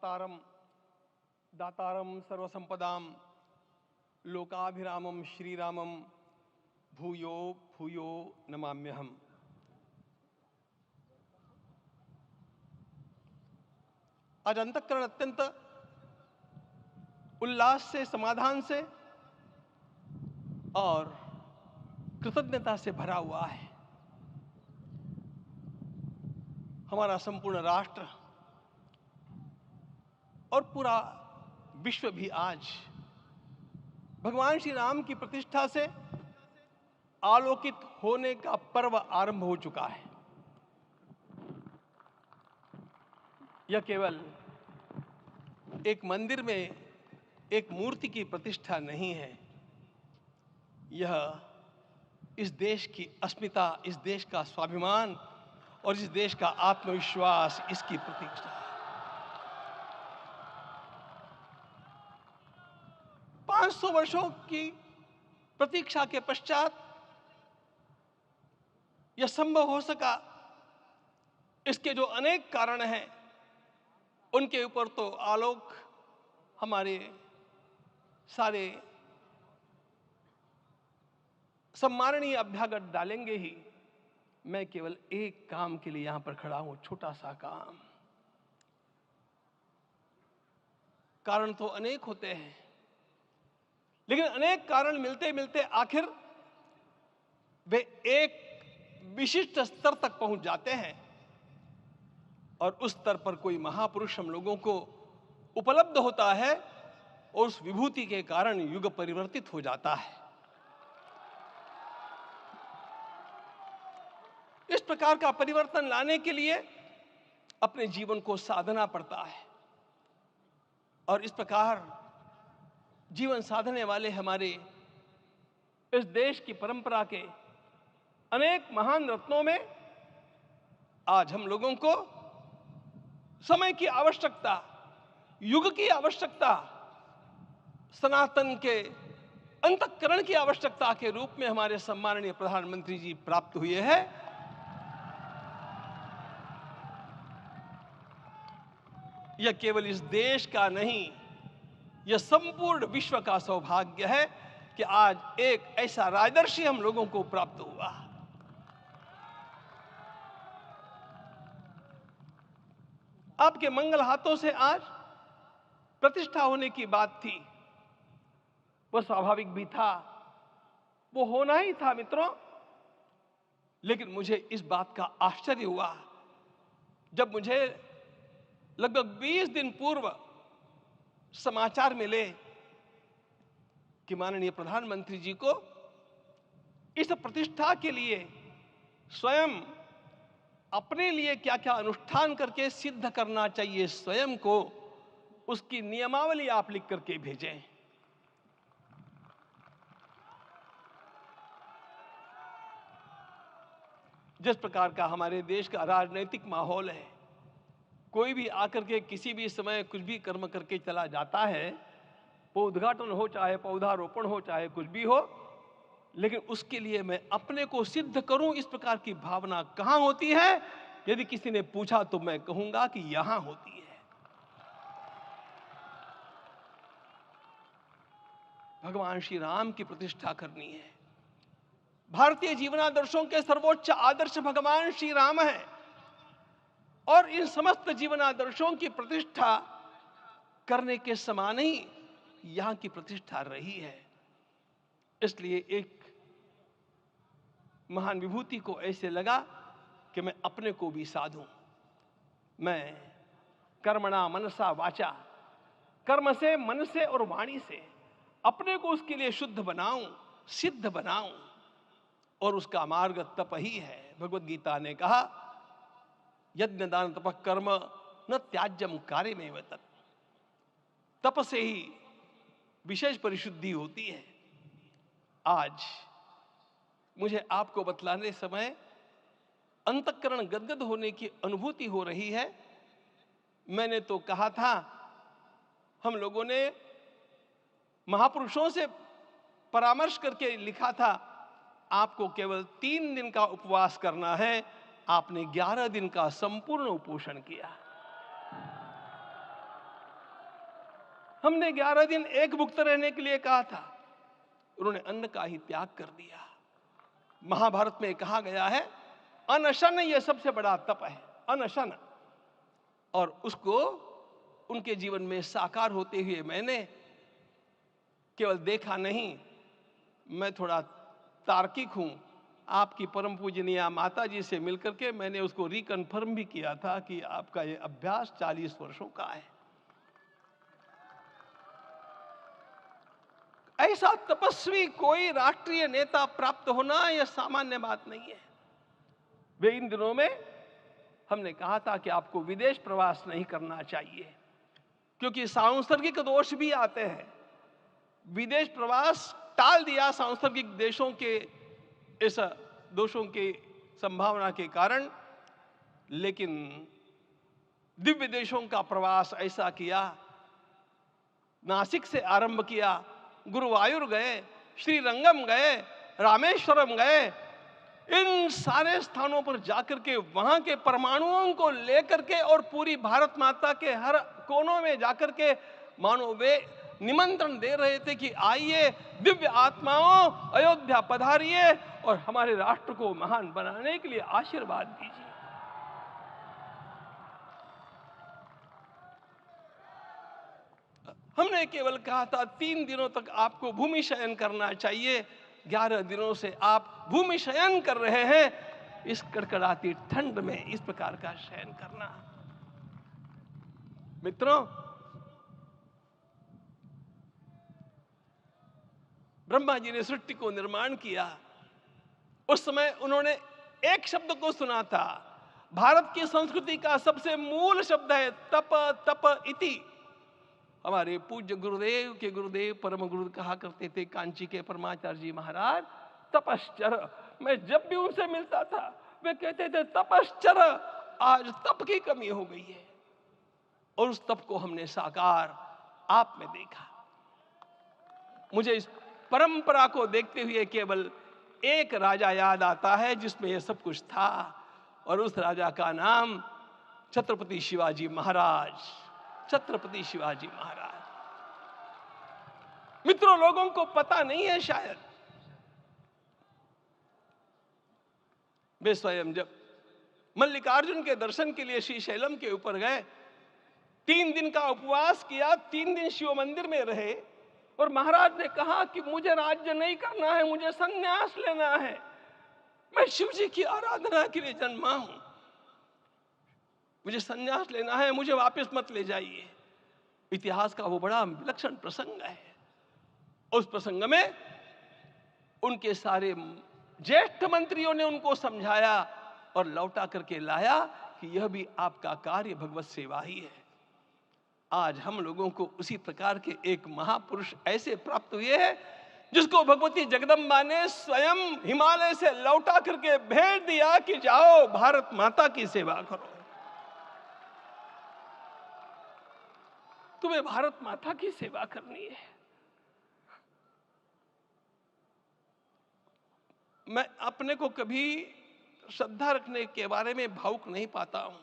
दातारम दातारम सर्वसंपदाम लोकाभिरामम श्रीरामम भूयो भूयो नमाम्यहम्। आज अंतःकरण अत्यंत उल्लास से, समाधान से और कृतज्ञता से भरा हुआ है। हमारा संपूर्ण राष्ट्र और पूरा विश्व भी आज भगवान श्री राम की प्रतिष्ठा से आलोकित होने का पर्व आरंभ हो चुका है। यह केवल एक मंदिर में एक मूर्ति की प्रतिष्ठा नहीं है, यह इस देश की अस्मिता, इस देश का स्वाभिमान और इस देश का आत्मविश्वास, इसकी प्रतीक्षा है। 500 वर्षों की प्रतीक्षा के पश्चात यह संभव हो सका। इसके जो अनेक कारण हैं, उनके ऊपर तो आलोक हमारे सारे सम्माननीय अभ्यागत डालेंगे ही। मैं केवल एक काम के लिए यहां पर खड़ा हूं, छोटा सा काम। कारण तो अनेक होते हैं, लेकिन अनेक कारण मिलते मिलते आखिर वे एक विशिष्ट स्तर तक पहुंच जाते हैं और उस स्तर पर कोई महापुरुष हम लोगों को उपलब्ध होता है और उस विभूति के कारण युग परिवर्तित हो जाता है। इस प्रकार का परिवर्तन लाने के लिए अपने जीवन को साधना पड़ता है और इस प्रकार जीवन साधने वाले हमारे इस देश की परंपरा के अनेक महान रत्नों में आज हम लोगों को समय की आवश्यकता, युग की आवश्यकता, सनातन के अंतःकरण की आवश्यकता के रूप में हमारे सम्माननीय प्रधानमंत्री जी प्राप्त हुए हैं। यह केवल इस देश का नहीं, यह संपूर्ण विश्व का सौभाग्य है कि आज एक ऐसा राजदर्शी हम लोगों को प्राप्त हुआ। आपके मंगल हाथों से आज प्रतिष्ठा होने की बात थी, वह स्वाभाविक भी था, वो होना ही था मित्रों। लेकिन मुझे इस बात का आश्चर्य हुआ जब मुझे लगभग 20 दिन पूर्व समाचार मिले कि माननीय प्रधानमंत्री जी को इस प्रतिष्ठा के लिए स्वयं अपने लिए क्या क्या अनुष्ठान करके सिद्ध करना चाहिए, स्वयं को उसकी नियमावली आप लिख करके भेजें। जिस प्रकार का हमारे देश का राजनीतिक माहौल है, कोई भी आकर के किसी भी समय कुछ भी कर्म करके चला जाता है, वो उद्घाटन हो, चाहे पौधारोपण हो, चाहे कुछ भी हो, लेकिन उसके लिए मैं अपने को सिद्ध करूं, इस प्रकार की भावना कहां होती है? यदि किसी ने पूछा तो मैं कहूंगा कि यहां होती है। भगवान श्री राम की प्रतिष्ठा करनी है। भारतीय जीवनादर्शों के सर्वोच्च आदर्श भगवान श्री राम है और इन समस्त जीवनादर्शों की प्रतिष्ठा करने के समान ही यहां की प्रतिष्ठा रही है। इसलिए एक महान विभूति को ऐसे लगा कि मैं अपने को भी साधूं। मैं कर्मणा मनसा वाचा, कर्म से, मन से और वाणी से अपने को उसके लिए शुद्ध बनाऊं, सिद्ध बनाऊं, और उसका मार्ग तप ही है। भगवद गीता ने कहा, यज्ञ दान तप कर्म न त्याज्यम कार्यमेव तत्। तप से ही विशेष परिशुद्धि होती है। आज मुझे आपको बतलाने समय अंतःकरण गदगद होने की अनुभूति हो रही है। मैंने तो कहा था, हम लोगों ने महापुरुषों से परामर्श करके लिखा था, आपको केवल 3 दिन का उपवास करना है। आपने 11 दिन का संपूर्ण उपोषण किया। हमने 11 दिन एक भुक्त रहने के लिए कहा था, उन्होंने अन्न का ही त्याग कर दिया। महाभारत में कहा गया है अनशन यह सबसे बड़ा तप है, अनशन। और उसको उनके जीवन में साकार होते हुए मैंने केवल देखा नहीं, मैं थोड़ा तार्किक हूं। आपकी परम पूजनीय माता जी से मिलकर के मैंने उसको रिकन्फर्म भी किया था कि आपका ये अभ्यास 40 वर्षों का है। ऐसा तपस्वी कोई राष्ट्रीय नेता प्राप्त होना यह सामान्य बात नहीं है। वे इन दिनों में हमने कहा था कि आपको विदेश प्रवास नहीं करना चाहिए, क्योंकि सांसर्गिक दोष भी आते हैं। विदेश प्रवास टाल दिया सांसर्गिक देशों के इस दोषों की संभावना के कारण, लेकिन दिव्य देशों का प्रवास ऐसा किया। नासिक से आरंभ किया, गुरुवायूर गए, श्रीरंगम गए, रामेश्वरम गए। इन सारे स्थानों पर जाकर के वहां के परमाणुओं को लेकर के और पूरी भारत माता के हर कोनों में जाकर के मानो वे निमंत्रण दे रहे थे कि आइए दिव्य आत्माओं, अयोध्या पधारिए और हमारे राष्ट्र को महान बनाने के लिए आशीर्वाद दीजिए। हमने केवल कहा था 3 दिनों तक आपको भूमि शयन करना चाहिए। 11 दिनों से आप भूमि शयन कर रहे हैं। इस कड़कड़ाती ठंड में इस प्रकार का शयन करना, मित्रों, ब्रह्मा जी ने सृष्टि को निर्माण किया। उस समय उन्होंने एक शब्द को सुना था। भारत की संस्कृति का सबसे मूल शब्द है तप, तप इति। हमारे पूज्य गुरुदेव के गुरुदेव परम गुरु कहा करते थे, कांची के परमाचार्य जी महाराज, तपश्चर। मैं जब भी उनसे मिलता था वे कहते थे तपश्चर। आज तप की कमी हो गई है और उस तप को हमने साकार आप में देखा। मुझे इस परंपरा को देखते हुए केवल एक राजा याद आता है जिसमें यह सब कुछ था, और उस राजा का नाम छत्रपति शिवाजी महाराज। छत्रपति शिवाजी महाराज। मित्रों, लोगों को पता नहीं है शायद, वे स्वयं जब मल्लिकार्जुन के दर्शन के लिए श्री शैलम के ऊपर गए, 3 दिन का उपवास किया, 3 दिन शिव मंदिर में रहे, और महाराज ने कहा कि मुझे राज्य नहीं करना है, मुझे संन्यास लेना है, मैं शिव जी की आराधना के लिए जन्मा हूं, मुझे संन्यास लेना है, मुझे वापस मत ले जाइए। इतिहास का वो बड़ा विलक्षण प्रसंग है। उस प्रसंग में उनके सारे ज्येष्ठ मंत्रियों ने उनको समझाया और लौटा करके लाया कि यह भी आपका कार्य भगवत सेवा ही है। आज हम लोगों को उसी प्रकार के एक महापुरुष ऐसे प्राप्त हुए हैं जिसको भगवती जगदम्बा ने स्वयं हिमालय से लौटा करके भेज दिया कि जाओ भारत माता की सेवा करो। तुम्हें भारत माता की सेवा करनी है। मैं अपने को कभी श्रद्धा रखने के बारे में भावुक नहीं पाता हूं,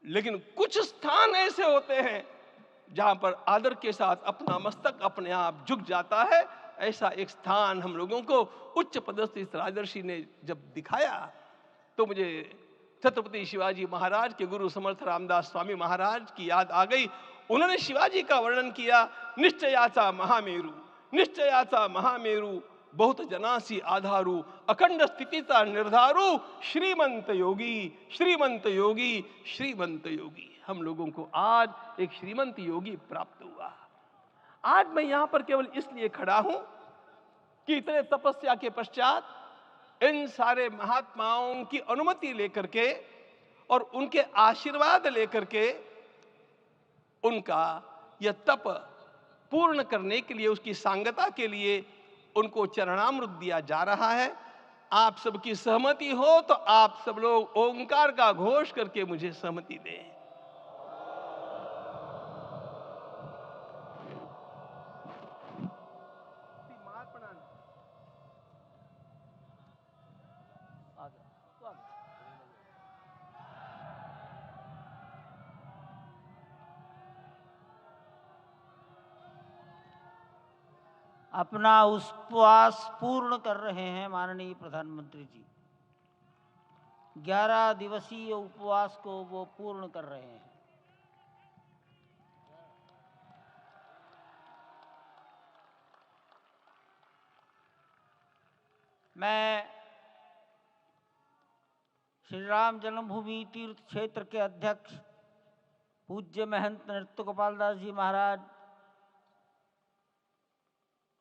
लेकिन कुछ स्थान ऐसे होते हैं जहां पर आदर के साथ अपना मस्तक अपने आप झुक जाता है। ऐसा एक स्थान हम लोगों को उच्च पदस्थ इस राजर्षि ने जब दिखाया तो मुझे छत्रपति शिवाजी महाराज के गुरु समर्थ रामदास स्वामी महाराज की याद आ गई। उन्होंने शिवाजी का वर्णन किया, निश्चयाचा महामेरु, निश्चयाचा महामेरु, बहुत जनासी आधारू, अखंड स्थितिता निर्धारू, श्रीमंत योगी, श्रीमंत योगी, श्रीमंत योगी। हम लोगों को आज एक श्रीमंत योगी प्राप्त हुआ। आज मैं यहां पर केवल इसलिए खड़ा हूं कि इतने तपस्या के पश्चात इन सारे महात्माओं की अनुमति लेकर के और उनके आशीर्वाद लेकर के उनका यह तप पूर्ण करने के लिए, उसकी सांगता के लिए उनको चरणामृत दिया जा रहा है। आप सबकी सहमति हो तो आप सब लोग ओंकार का घोष करके मुझे सहमति दें। अपना उपवास पूर्ण कर रहे हैं माननीय प्रधानमंत्री जी। 11 दिवसीय उपवास को वो पूर्ण कर रहे हैं। मैं श्री राम जन्मभूमि तीर्थ क्षेत्र के अध्यक्ष पूज्य महंत नृत्य गोपाल दास जी महाराज